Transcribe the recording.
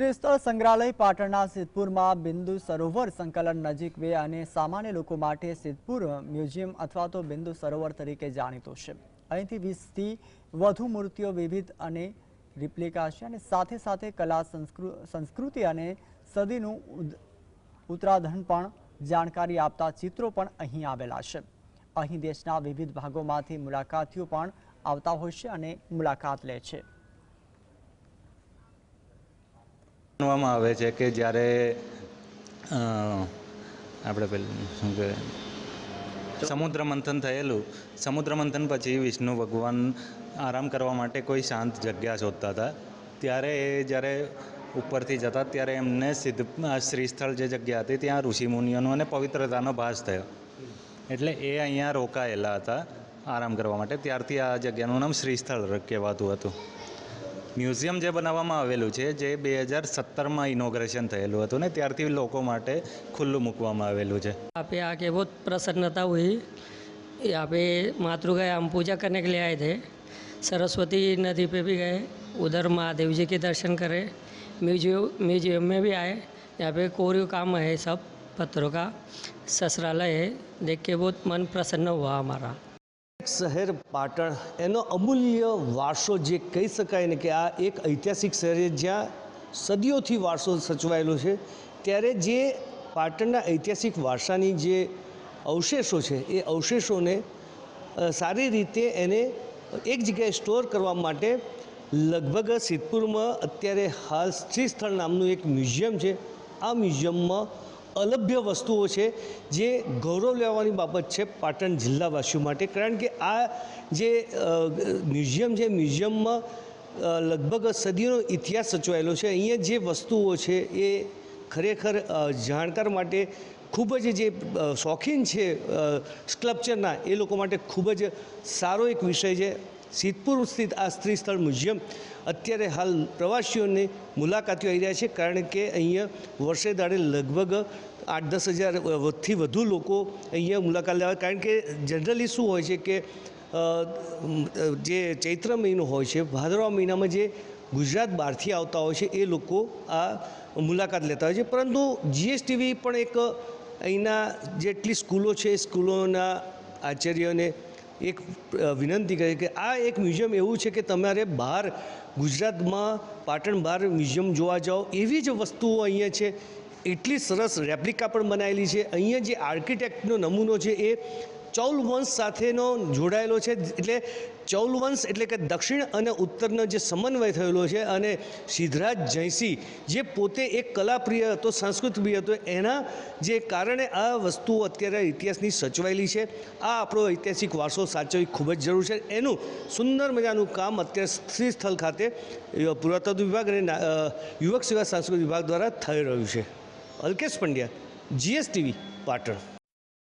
સ્થળ સંગ્રહાલય પાટણના સિદ્ધપુરમાં બિંદુ સરોવર સંકલન નજીક વે અને સામાન્ય લોકો માટે સિદ્ધપુર મ્યુઝિયમ અથવા તો બિંદુ સરોવર તરીકે જાણીતો છે। અહીંથી 20થી વધુ મૂર્તિઓ વિવિધ અને રિપ્લિકા છે અને સાથે સાથે કલા સંસ્કૃતિ અને સદીનું ઉત્તરાધન પણ જાણકારી આપતા ચિત્રો પણ અહીં આવેલા છે। અહીં દેશના વિવિધ ભાગોમાંથી મુલાકાતીઓ પણ આવતા હોય છે અને મુલાકાત લે છે। માનવામાં આવે છે કે જ્યારે આપણે પેલું શું કહે સમુદ્ર મંથન થયેલું, સમુદ્ર મંથન પછી વિષ્ણુ ભગવાન આરામ કરવા માટે કોઈ શાંત જગ્યા શોધતા હતા। ત્યારે એ જ્યારે ઉપરથી જતા ત્યારે એમને શ્રીસ્થળ જે જગ્યા હતી ત્યાં ઋષિમુનિઓનો અને પવિત્રતાનો ભાસ થયો, એટલે એ અહીંયા રોકાયેલા હતા આરામ કરવા માટે। ત્યારથી આ જગ્યાનું નામ શ્રીસ્થળ કહેવાતું હતું। મ્યુઝિયમ જે બનાવવામાં આવેલું છે જે 2017માં ઇનોગ્રેશન થયેલું હતું ને ત્યારથી લોકો માટે ખુલ્લું મૂકવામાં આવેલું છે। यहाँ पे आके बहुत प्रसन्नता हुई। यहाँ पे मातृका हम पूजा करने के लिए आए थे। सरस्वती नदी पे भी गए, उधर महादेव जी के दर्शन करे। म्यूजियम में भी आए। यहाँ पे कोरीव काम है, सब पत्थरों का ससरालय है। देख के बहुत मन प्रसन्न हुआ हमारा। શહેર પાટણ એનો અમૂલ્ય વારસો જે કહી શકાય ને કે આ એક ઐતિહાસિક શહેર છે જ્યાં સદીઓથી વારસો સચવાયેલો છે। ત્યારે જે પાટણના ઐતિહાસિક વારસાની જે અવશેષો છે એ અવશેષોને સારી રીતે એને એક જગ્યાએ સ્ટોર કરવા માટે લગભગ સિદ્ધપુરમાં અત્યારે હાલ શ્રીસ્થળ નામનું એક મ્યુઝિયમ છે। આ મ્યુઝિયમમાં અલભ્ય વસ્તુઓ છે જે ગૌરવ લેવાની બાબત છે પાટણ જિલ્લાવાસીઓ માટે, કારણ કે આ જે મ્યુઝિયમ છે મ્યુઝિયમમાં લગભગ સદીઓનો ઇતિહાસ સચવાયેલો છે। અહીંયા જે વસ્તુઓ છે એ ખરેખર જાણકાર માટે ખૂબ જ જે શોખીન છે સ્કલ્પચરના એ લોકો માટે ખૂબ જ સારો એક વિષય છે। સિદ્ધપુર સ્થિત આ શ્રીસ્થળ મ્યુઝિયમ અત્યારે હાલ પ્રવાસીઓને મુલાકાતીઓ આવી રહ્યા છે, કારણ કે અહીંયા વર્ષે દાડે લગભગ 8-10 હજારથી વધુ લોકો અહીંયા મુલાકાત લેવા। કારણ કે જનરલી શું હોય છે કે જે ચૈત્ર મહિનો હોય છે, ભાદરવા મહિનામાં જે ગુજરાત બહારથી આવતા હોય છે એ લોકો આ મુલાકાત લેતા હોય છે। પરંતુ જીએસટીવી પણ એક અહીંના જેટલી સ્કૂલો છે એ સ્કૂલોના આચાર્યોને એક વિનંતી કરી કે આ એક મ્યુઝિયમ એવું છે કે તમારે બહાર ગુજરાતમાં પાટણ બહાર મ્યુઝિયમ જોવા જાઓ એવી જ વસ્તુઓ અહીંયા છે। એટલી સરસ રેપ્લિકા પણ બનાવેલી છે। અહીંયા જે આર્કિટેક્ટનો નમૂનો છે એ ચૌલ વંશ સાથેનો જોડાયેલો છે, એટલે ચૌલ વંશ એટલે કે દક્ષિણ અને ઉત્તરનો જે સમન્વય થયેલો છે। અને સિદ્ધરાજ જયસિંહ જે પોતે એક કલાપ્રિય હતો, સંસ્કૃતપ્રિય હતો, એના જે કારણે આ વસ્તુઓ અત્યારે ઇતિહાસની સચવાયેલી છે। આ આપણો ઐતિહાસિક વારસો સાચવવી ખૂબ જ જરૂર છે। એનું સુંદર મજાનું કામ અત્યારે શ્રીસ્થળ ખાતે પુરાતત્વ વિભાગ અને યુવક સેવા સાંસ્કૃતિક વિભાગ દ્વારા થઈ રહ્યું છે। અલ્કેશ પંડ્યા, જીએસટીવી, પાટણ।